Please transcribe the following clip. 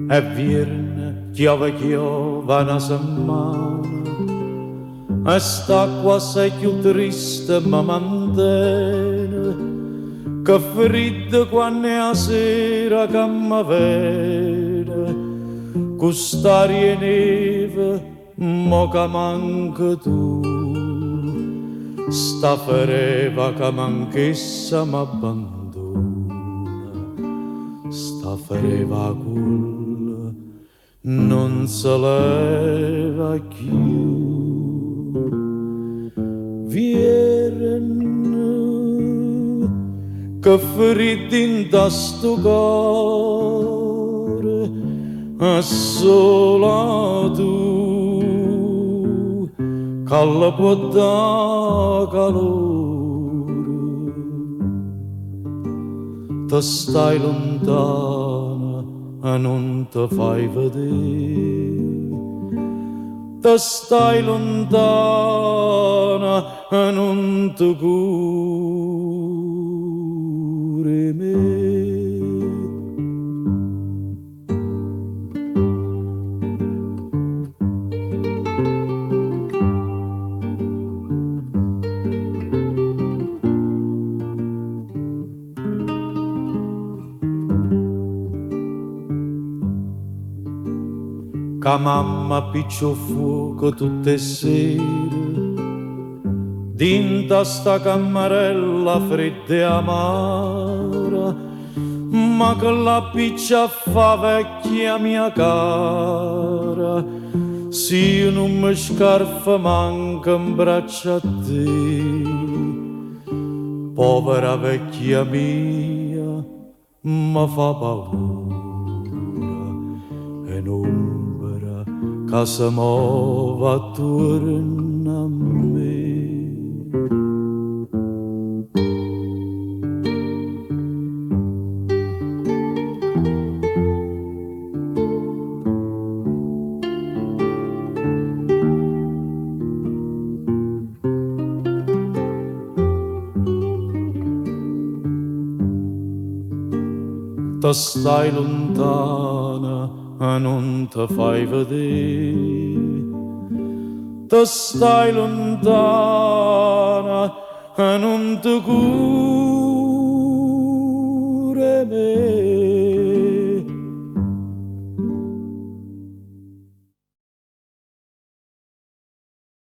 e viene chiova una settimana e sta qua sei più triste ma mantene che freddo quando è la sera che mi vede cust'aria e neve mo che manca tu sta fereva che manchessa m'abbandona sta fereva culla non se leva più viene che feriti in da sto cuore e sola tu che la può da calore te stai lontana e non te fai vedere te stai lontana e non te curi me. Ca mamma piccio fuoco tutte sere dinta sta cammarella fredda e amara ma che la piccia fa vecchia mia cara se io non mi scarfa manca in braccia a te povera vecchia mia mi fa paura e non che si muova attorno a me. Te stai lontana e non te fai vedere te stai lontana e non te cure me